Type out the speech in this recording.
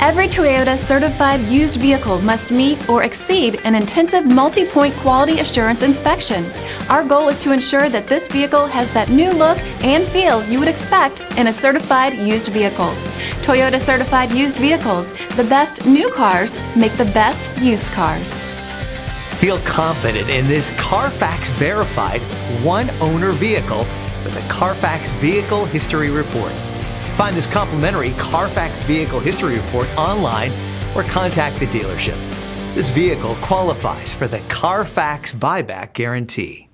Every Toyota certified used vehicle must meet or exceed an intensive multi-point quality assurance inspection. Our goal is to ensure that this vehicle has that new look and feel you would expect in a certified used vehicle. Toyota certified used vehicles, the best new cars make the best used cars. Feel confident in this Carfax verified one-owner vehicle with a Carfax Vehicle History Report. Find this complimentary Carfax Vehicle History Report online or contact the dealership. This vehicle qualifies for the Carfax Buyback Guarantee.